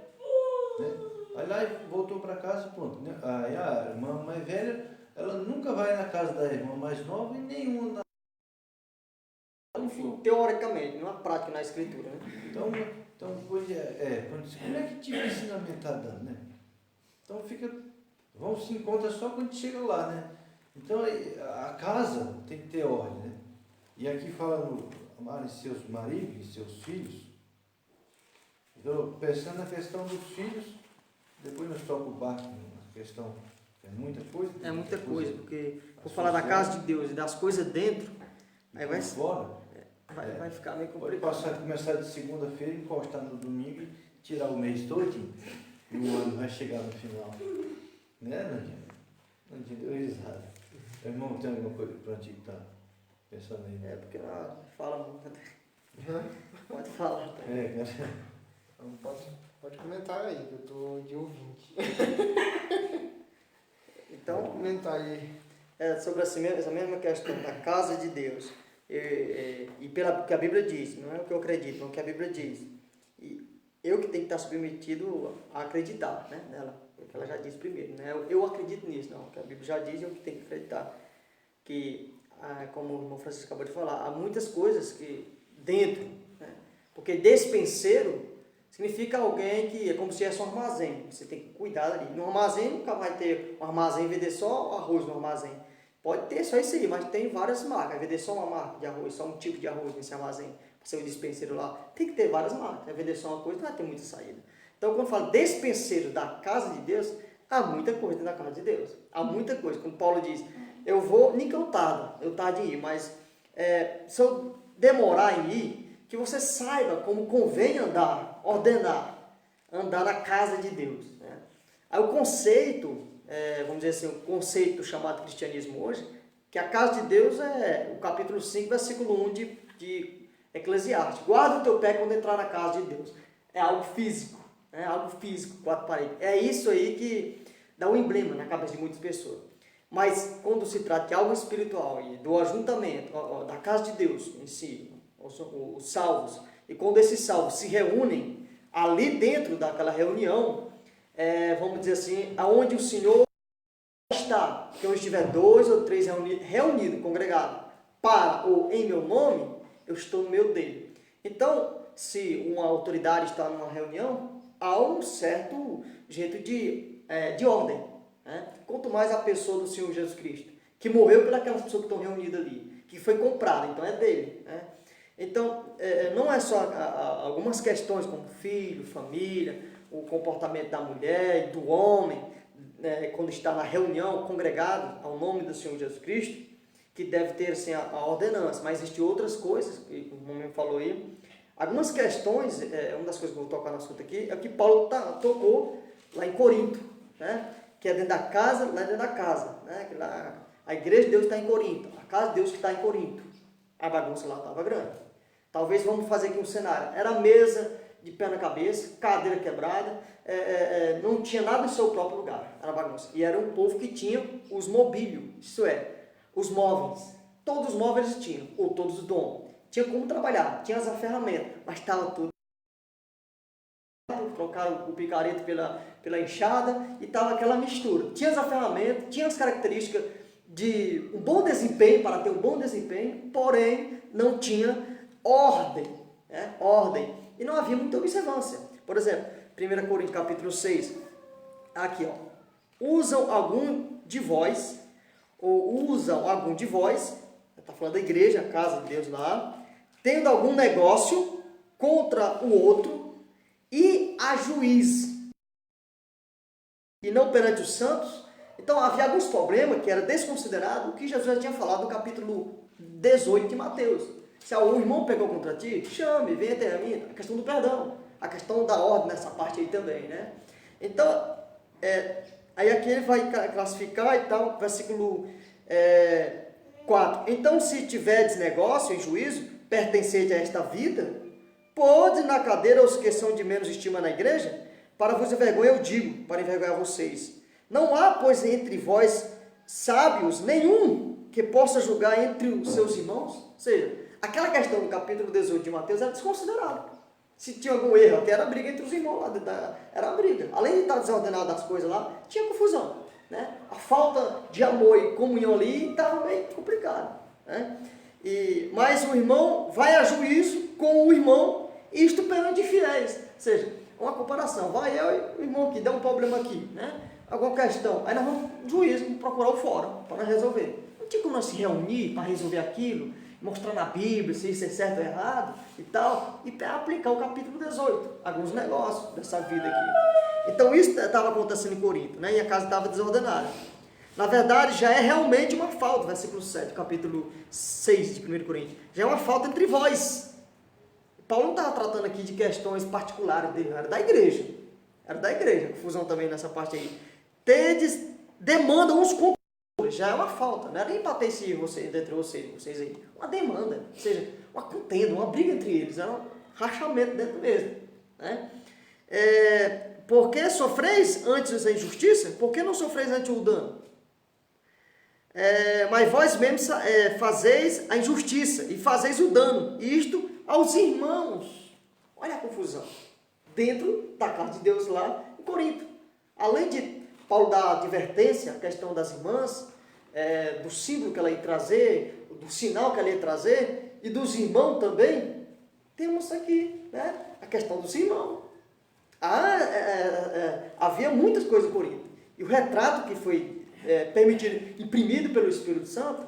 né? Aí lá voltou para casa, pronto, né? Aí a irmã mais velha, ela nunca vai na casa da irmã mais nova e nenhuma teoricamente, não é prática na escritura, né? Então como é que tipo de ensinamento está dando, né? Então vão se encontrar só quando chega lá, né? Então a casa tem que ter ordem, né? E aqui fala amarem seus maridos e seus filhos. Então, pensando na questão dos filhos, depois nós tocamos o barco, na questão, é muita coisa. É muita coisa, porque por falar da casa de Deus e das coisas dentro, aí vai fora. Vai ficar meio Pode complicado. começar de segunda-feira, encostar no domingo e tirar o mês todinho. E o ano vai chegar no final. Né, Nandinha? Nandinha deu risada. Meu irmão, tem alguma coisa para ti que está pensando aí? É, porque ela fala muito. Pode falar. Tá? Então, pode comentar aí, que eu estou de ouvinte. Então, pode comentar aí. Sobre essa mesma questão da casa de Deus. E pelo que a Bíblia diz, não é o que eu acredito, não é o que a Bíblia diz. E eu que tenho que estar submetido a acreditar, né, nela, porque ela já diz primeiro, né? Eu acredito nisso, não, o que a Bíblia já diz, eu que tenho que acreditar. Que, como o irmão Francisco acabou de falar, há muitas coisas que dentro, né? Porque despenseiro significa alguém que é como se fosse um armazém, você tem que cuidar ali. No armazém nunca vai ter um armazém, vender só arroz no armazém. Pode ter só isso aí, mas tem várias marcas. Vender só uma marca de arroz, só um tipo de arroz nesse armazém, para ser o dispenseiro lá. Tem que ter várias marcas. Vender só uma coisa não vai ter muita saída. Então, quando fala dispenseiro da casa de Deus, há muita coisa na casa de Deus. Há muita coisa. Quando Paulo diz, eu vou, nem que eu tarde em ir, mas se eu demorar em ir, que você saiba como convém andar, ordenar, andar na casa de Deus. Né? Aí o conceito... vamos dizer assim, o conceito chamado cristianismo hoje, que a casa de Deus é o capítulo 5, versículo 1 de Eclesiastes. Guarda o teu pé quando entrar na casa de Deus. É algo físico, quatro paredes. É isso aí que dá um emblema na cabeça de muitas pessoas. Mas quando se trata de algo espiritual e do ajuntamento, da casa de Deus em si, os salvos, e quando esses salvos se reúnem ali dentro daquela reunião, vamos dizer assim, aonde o Senhor está, que onde estiver 2 ou 3 reunidos, congregados, para ou em meu nome, eu estou no meio dele. Então, se uma autoridade está numa reunião, há um certo jeito de ordem. Né? Quanto mais a pessoa do Senhor Jesus Cristo, que morreu pelas pessoas que estão reunidas ali, que foi comprada, então é dele. Né? Então, não é só algumas questões como filho, família, o comportamento da mulher e do homem, quando está na reunião, congregado ao nome do Senhor Jesus Cristo, que deve ter assim, a ordenança, mas existem outras coisas, que o irmão falou aí. Algumas questões, uma das coisas que eu vou tocar no assunto aqui, é o que Paulo tocou lá em Corinto, né? Que é dentro da casa, lá dentro da casa. Né? Que lá, a igreja de Deus está em Corinto, a casa de Deus que está em Corinto. A bagunça lá estava grande. Talvez vamos fazer aqui um cenário. Era a mesa de pé na cabeça, cadeira quebrada, não tinha nada no seu próprio lugar, era bagunça. E era um povo que tinha os mobílios, isso é, os móveis. Todos os móveis eles tinham, ou todos os dons. Tinha como trabalhar, tinha as ferramentas, mas estava tudo. Colocaram o picareta pela enxada e estava aquela mistura. Tinha as ferramentas, tinha as características de um bom desempenho, para ter um bom desempenho, porém não tinha ordem. Ordem. E não havia muita observância. Por exemplo, 1 Coríntios capítulo 6, aqui ó, usam algum de vós, está falando da igreja, a casa de Deus lá, tendo algum negócio contra o outro, e a juiz, e não perante os santos. Então havia alguns problemas que era desconsiderado o que Jesus já tinha falado no capítulo 18 de Mateus. Se algum irmão pegou contra ti, chame, venha até a mim. A questão do perdão, a questão da ordem nessa parte aí também, né? Então, aí aqui ele vai classificar e tal, versículo 4. Então, se tiverdes negócio e juízo, pertencente a esta vida, pode na cadeira os que são de menos estima na igreja, para vos envergonhar, eu digo, para envergonhar vocês. Não há, pois, entre vós sábios nenhum que possa julgar entre os seus irmãos. Ou seja, aquela questão do capítulo 18 de Mateus era desconsiderada. Se tinha algum erro, até era briga entre os irmãos lá, era briga. Além de estar desordenado das coisas lá, tinha confusão, né? A falta de amor e comunhão ali estava meio complicado, né? Mas o irmão vai a juízo com o irmão, isto perante infiéis. Ou seja, uma comparação. Vai eu e o irmão aqui, dá um problema aqui, né? Alguma questão. Aí nós vamos juízo, vamos procurar o fórum para resolver. Não tinha como nós se reunir para resolver aquilo, mostrar na Bíblia se isso é certo ou errado e tal, e aplicar o capítulo 18, alguns negócios dessa vida aqui. Então isso estava acontecendo em Corinto, né? E a casa estava desordenada. Na verdade, já é realmente uma falta, versículo 7, capítulo 6 de 1 Coríntios. Já é uma falta entre vós. Paulo não estava tratando aqui de questões particulares dele, era da igreja. Era da igreja, confusão também nessa parte aí. Tedes demanda uns com já é uma falta, não era nem para ter esse entre vocês aí, uma demanda, ou seja, uma contenda, uma briga entre eles, era um rachamento dentro mesmo, né? Por que sofreis antes a injustiça? Por que não sofreis antes o dano? Mas vós mesmos fazeis a injustiça e fazeis o dano, isto aos irmãos. Olha a confusão, dentro da casa de Deus lá em Corinto. Além de Paulo dar advertência, a questão das irmãs, do símbolo que ela ia trazer, do sinal que ela ia trazer, e dos irmãos também, temos aqui, né, a questão dos irmãos. Havia muitas coisas em Corinto, e o retrato que foi permitido, imprimido pelo Espírito Santo,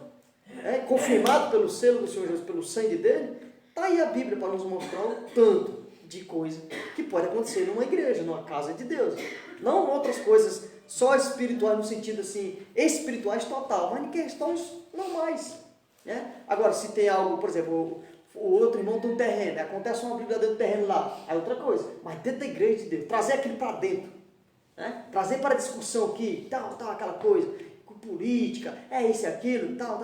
confirmado pelo selo do Senhor Jesus, pelo sangue dele, está aí a Bíblia para nos mostrar o tanto de coisa que pode acontecer numa igreja, numa casa de Deus. Não outras coisas só espirituais, no sentido assim, espirituais total, mas em questões normais, né? Agora, se tem algo, por exemplo, o outro irmão tem um terreno, acontece uma briga dentro do terreno lá, aí outra coisa, mas dentro da igreja de Deus, trazer aquilo para dentro, né? Trazer para a discussão aqui, tal, aquela coisa, com política, isso e aquilo, tal,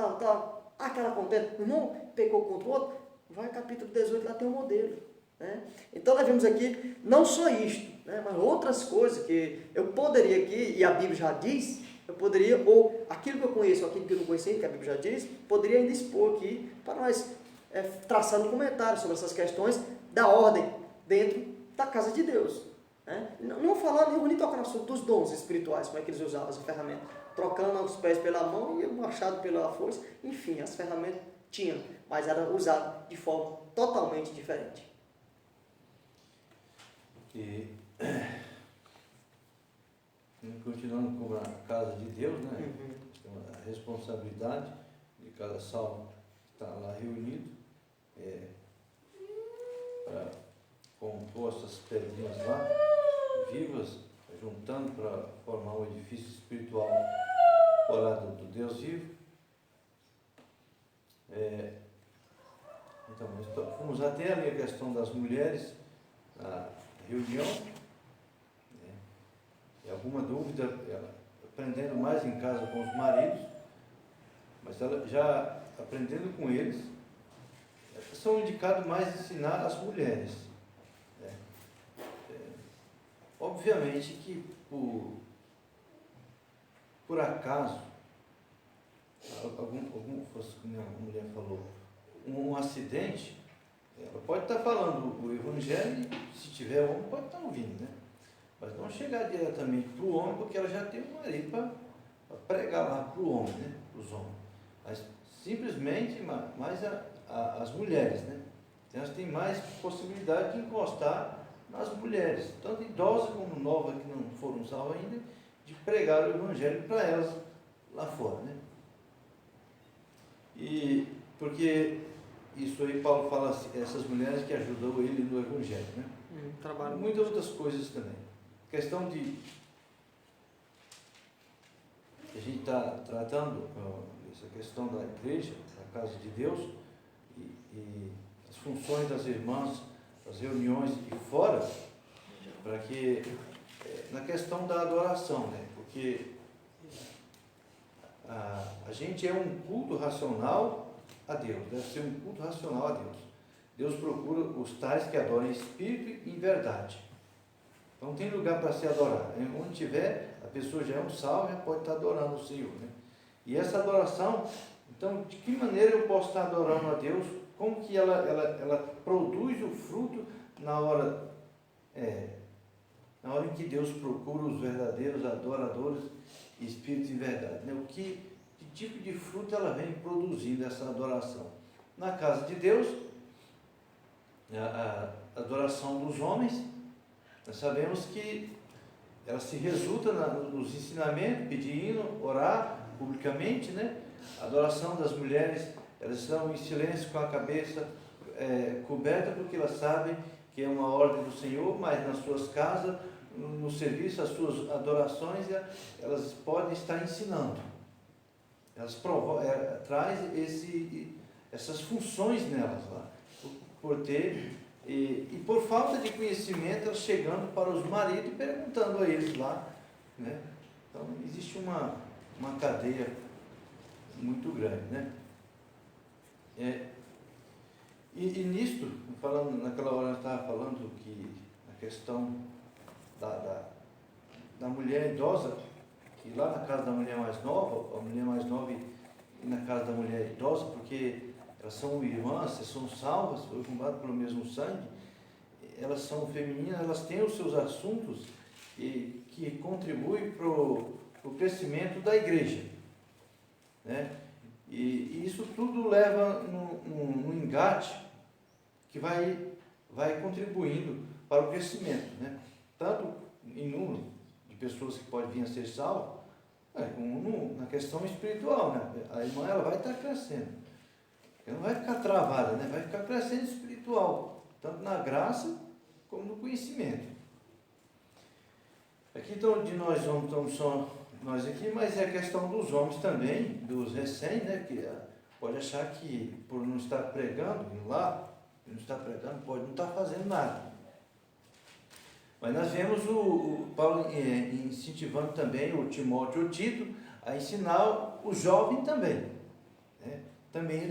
aquela acontece, o irmão pecou contra o outro, vai ao capítulo 18, lá tem um modelo. Então nós vemos aqui não só isto, né, mas outras coisas que eu poderia aqui, e a Bíblia já diz, eu poderia, ou aquilo que eu conheço, ou aquilo que eu não conhecia, que a Bíblia já diz, poderia ainda expor aqui para nós traçar um comentário sobre essas questões da ordem dentro da casa de Deus. Né? Não falando, nem tocar no assunto dos dons espirituais, como é que eles usavam as ferramentas, trocando os pés pela mão e o machado pela foice, enfim, as ferramentas tinham, mas eram usadas de forma totalmente diferente. E continuando com a casa de Deus, né? A responsabilidade de cada salvo que está lá reunido, para compor essas pedrinhas lá, vivas, juntando para formar um edifício espiritual morada do Deus vivo. Então, fomos até ali a questão das mulheres, a reunião, e alguma dúvida, ela aprendendo mais em casa com os maridos, mas ela já aprendendo com eles, são indicados mais ensinar as mulheres. Obviamente que por acaso, como a mulher falou, um acidente, ela pode estar falando o evangelho, se tiver homem, pode estar ouvindo, né? Mas não chegar diretamente para o homem, porque ela já tem um marido para pregar lá para o homem, né? Para os homens. Mas simplesmente mais as mulheres, né? Então elas têm mais possibilidade de encostar nas mulheres, tanto idosas como novas que não foram salvas ainda, de pregar o evangelho para elas lá fora, né? E porque isso aí Paulo fala assim, essas mulheres que ajudam ele no evangelho, né? Trabalho. Muitas outras coisas também. Questão de a gente está tratando essa questão da igreja, da casa de Deus e as funções das irmãs, as reuniões e fora, para que na questão da adoração, né? Porque a gente é um culto racional a Deus, deve ser um culto racional a Deus. Deus procura os tais que adoram em espírito e em verdade. Então tem lugar para se adorar. Onde tiver, a pessoa já é um salvo, já pode estar adorando o Senhor, né? E essa adoração, então, de que maneira eu posso estar adorando a Deus? Como que ela produz o fruto na hora em que Deus procura os verdadeiros adoradores, espírito e verdade, né? Que tipo de fruto ela vem produzindo essa adoração? Na casa de Deus, a adoração dos homens, nós sabemos que ela se resulta nos ensinamentos, pedindo, orar publicamente, né? A adoração das mulheres, elas estão em silêncio com a cabeça coberta, porque elas sabem que é uma ordem do Senhor, mas nas suas casas, no serviço, as suas adorações, elas podem estar ensinando. Elas traz essas funções nelas lá, por ter, e por falta de conhecimento, elas chegando para os maridos e perguntando a eles lá, né? Então, existe uma cadeia muito grande, né? E nisto, naquela hora eu estava falando que a questão da mulher idosa, que lá na casa da mulher mais nova, a mulher mais nova e na casa da mulher idosa, porque elas são irmãs, são salvas, foi combatida pelo mesmo sangue, elas são femininas, elas têm os seus assuntos que contribuem para o crescimento da igreja, né? E isso tudo leva num engate que vai contribuindo para o crescimento, né? Tanto em número de pessoas que podem vir a ser salvas, como na questão espiritual, né? A irmã ela vai estar crescendo, ela não vai ficar travada, né? Vai ficar crescendo espiritual, tanto na graça como no conhecimento. Aqui então, onde nós estamos só nós aqui, mas é a questão dos homens também, dos recém, né? Que pode achar que por não estar pregando, não estar pregando, pode não estar fazendo nada. Mas nós vemos o Paulo incentivando também o Timóteo e o Tito a ensinar o jovem também, né? Também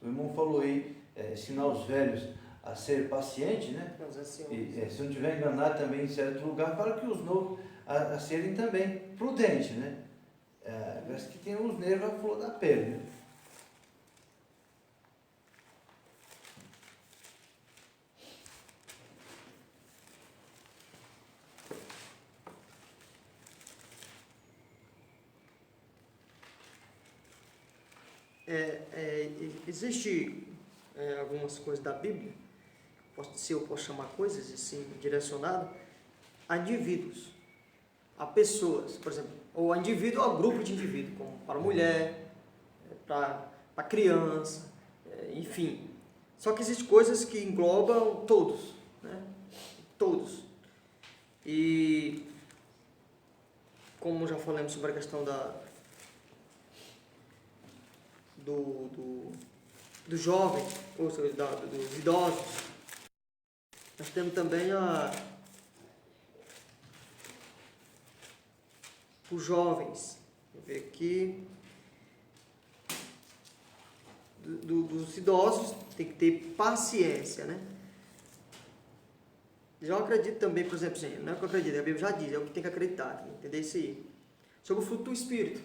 o irmão falou aí, ensinar os velhos a ser paciente, né? E, se não estiver enganado também em certo lugar, fala que os novos a serem também prudentes, né? Parece que tem os nervos à flor da pele, né? Existe algumas coisas da Bíblia, eu posso chamar coisas assim, direcionado a indivíduos, a pessoas, por exemplo, ou a indivíduo ou a grupo de indivíduos, como para a mulher, para a criança, enfim. Só que existem coisas que englobam todos, né? Todos. E como já falamos sobre a questão do jovem, ou seja, dos idosos, nós temos também os jovens. Vou ver aqui. Dos idosos tem que ter paciência, né? Já acredito também, por exemplo, não é que eu acredito, a Bíblia já diz, é o que tem que acreditar, entender isso aí. Sobre o fruto do Espírito.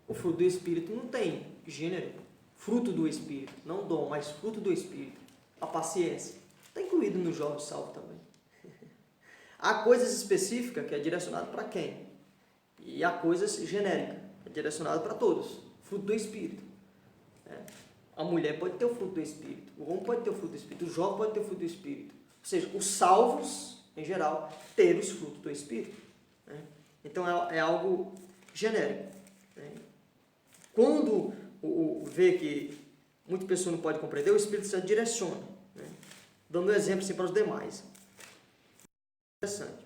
O fruto do Espírito não tem gênero. Fruto do Espírito, não dom, mas fruto do Espírito. A paciência. Está incluído no jovem salvo também. Há coisas específicas que é direcionado para quem? E há coisas genéricas, que é direcionado para todos. Fruto do Espírito. A mulher pode ter o fruto do Espírito. O homem pode ter o fruto do Espírito. O jovem pode ter o fruto do Espírito. Ou seja, os salvos, em geral, ter os frutos do Espírito. Então, é algo genérico. Quando vê que muita pessoa não pode compreender, o Espírito Santo direciona, dando um exemplo assim, para os demais. Interessante.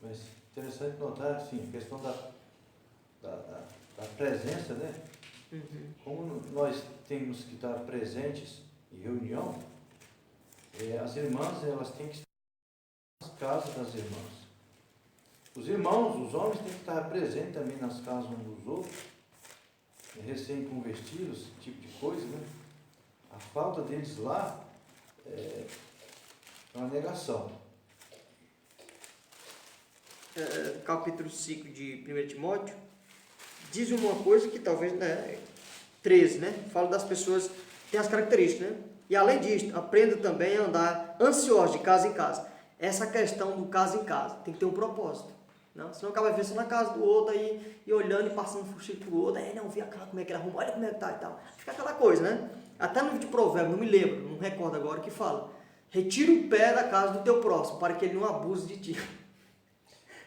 Mas interessante notar, assim, a questão da presença, né? Uhum. Como nós temos que estar presentes em reunião, as irmãs, elas têm que estar nas casas das irmãs. Os irmãos, os homens, têm que estar presentes também nas casas uns dos outros, recém-convertidos, esse tipo de coisa, né? A falta deles lá é uma negação. Capítulo 5 de 1 Timóteo, diz uma coisa que talvez, 13, né? Fala das pessoas, tem as características, né? E além disso, aprenda também a andar ansioso de casa em casa. Essa questão do casa em casa, tem que ter um propósito. Não? Senão acaba vendo na casa do outro aí, e olhando e passando um fuxico pro outro, aí não, vi aquela, como é que ele arruma, olha como é que tá e tal. Fica aquela coisa, né? Até no livro de Provérbios, não me lembro, não recordo agora, que fala: retira o pé da casa do teu próximo, para que ele não abuse de ti.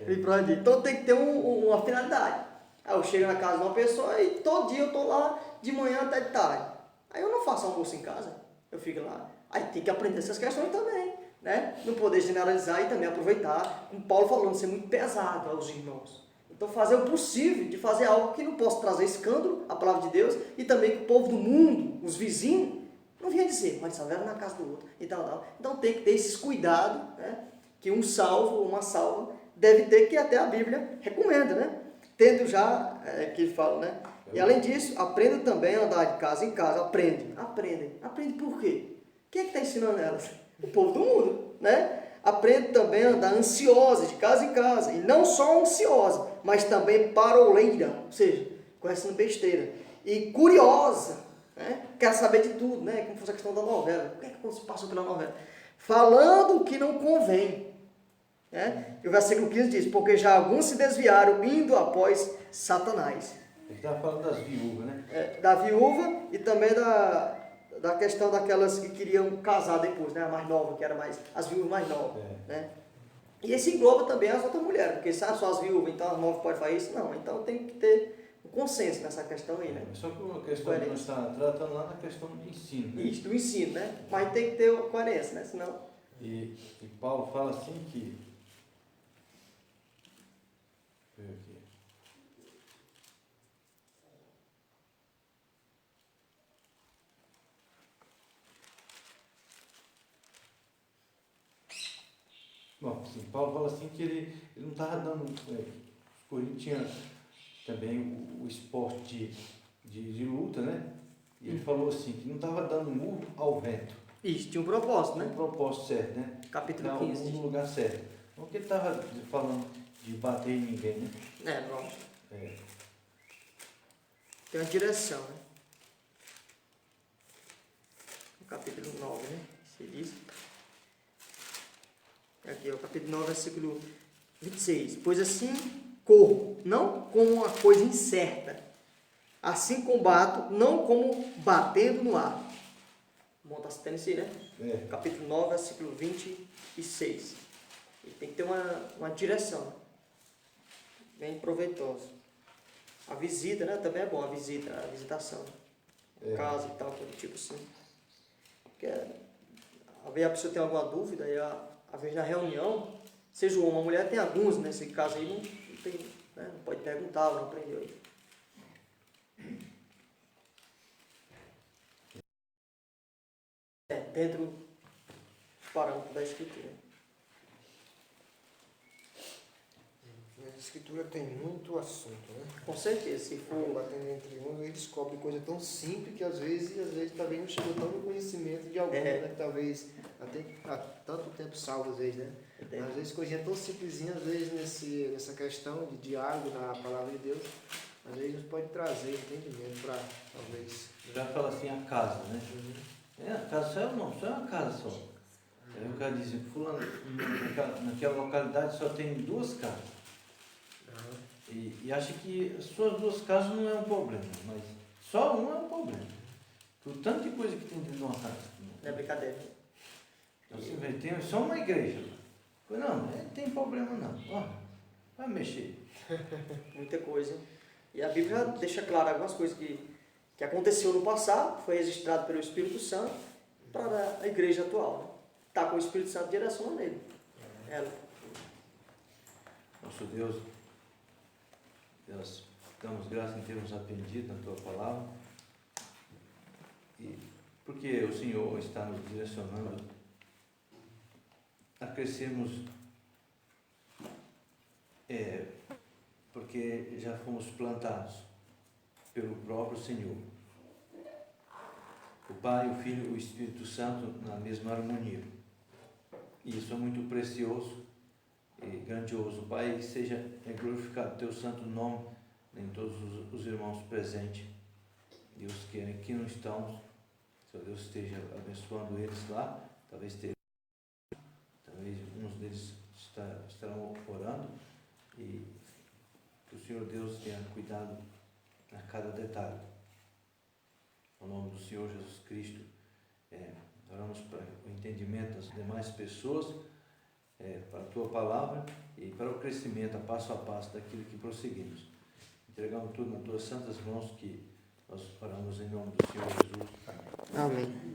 Então tem que ter uma finalidade. Aí eu chego na casa de uma pessoa e todo dia eu estou lá de manhã até de tarde. Aí eu não faço almoço em casa, eu fico lá. Aí tem que aprender essas questões também, né? Não poder generalizar e também aproveitar, como Paulo falando, ser muito pesado aos irmãos. Então fazer o possível de fazer algo que não possa trazer escândalo à palavra de Deus e também que o povo do mundo, os vizinhos, não vinha dizer, mas salvaram na casa do outro e tal. Então tem que ter esses cuidados, né? Que um salvo ou uma salva deve ter, que até a Bíblia recomenda, né? Tendo já, que ele fala, né? E além disso, aprenda também a andar de casa em casa. Aprende por quê? Quem é que está ensinando elas? O povo do mundo, né? Aprende também a andar ansiosa de casa em casa. E não só ansiosa, mas também paroleira, ou seja, conhecendo besteira. E curiosa, né? Quer saber de tudo, né? Como fosse a questão da novela. O que é que se passou pela novela? Falando o que não convém. Né? E o versículo 15 diz: porque já alguns se desviaram indo após Satanás. Ele estava falando das viúvas, né? Da viúva e também da questão daquelas que queriam casar depois, né? A mais nova, que era mais as viúvas mais novas. Né? E esse engloba também as outras mulheres, porque se só as viúvas, então as novas podem fazer isso? Não, então tem que ter um consenso nessa questão aí, né? Só que uma questão que nós estamos tratando lá na questão do ensino, né? Isso, do ensino, né? Mas tem que ter coerência, né? Senão... E Paulo fala assim que... Deixa eu ver aqui. Bom, assim, Paulo fala assim que ele não estava dando... Os coríntios tinham também o esporte de luta, né? E ele falou assim, que não estava dando murro ao vento. Isso, tinha um propósito, né? Um propósito certo, né? Capítulo 15. No lugar certo. Não que ele estava falando de bater em ninguém, né? Lógico. É. Tem uma direção, né? No capítulo 9, né? Se diz. Aqui, o capítulo 9, versículo 26. Pois assim corro, não como uma coisa incerta. Assim combato, não como batendo no ar. Bom, está citando isso aí, né? Capítulo 9, versículo 26. E tem que ter uma direção. Bem proveitosa. A visita, né? Também é bom, a visitação. Casa e tal, todo tipo assim. Porque às vezes a pessoa tem alguma dúvida e às vezes na reunião, seja uma mulher, tem alguns nesse caso aí, não tem, né? Não pode perguntar, não aprendeu aí. Dentro do parâmetro da Escritura. A Escritura tem muito assunto, né? Com certeza, se for... Batendo entre uns, ele descobre coisa tão simples que às vezes talvez não chegou tão no conhecimento de alguém, né? Que talvez há tanto tempo salvo, às vezes, né? Às vezes coisinha tão simplesinha, às vezes nessa questão de diálogo na palavra de Deus, às vezes nos pode trazer entendimento para, talvez... Já fala assim, a casa, né? A casa só é uma casa só. Aí o cara diz, fulano, naquela localidade só tem 2 casas. E acha que as suas 2 casas não é um problema, mas só uma é um problema. O tanto de coisa que tem dentro de uma casa. Não é brincadeira. Então, você vê, tem só uma igreja. Não tem problema não. Ó, vai mexer. Muita coisa. E a Bíblia deixa claro algumas coisas que aconteceu no passado, foi registrado pelo Espírito Santo para a igreja atual. Está com o Espírito Santo direcionando ele. Nosso Deus, damos graças em termos aprendido na Tua Palavra, e porque o Senhor está nos direcionando a crescermos, porque já fomos plantados pelo próprio Senhor. O Pai, o Filho e o Espírito Santo na mesma harmonia. E isso é muito precioso e grandioso. Pai, seja glorificado teu santo nome em todos os irmãos presentes. Deus, que aqui não estão, Senhor Deus esteja abençoando eles lá, talvez uns deles estarão orando, e que o Senhor Deus tenha cuidado a cada detalhe. No nome do Senhor Jesus Cristo, oramos para o entendimento das demais pessoas, para a Tua Palavra e para o crescimento, a passo daquilo que prosseguimos. Entregamos tudo nas Tuas santas mãos, que nós oramos em nome do Senhor Jesus. Amém. Amém.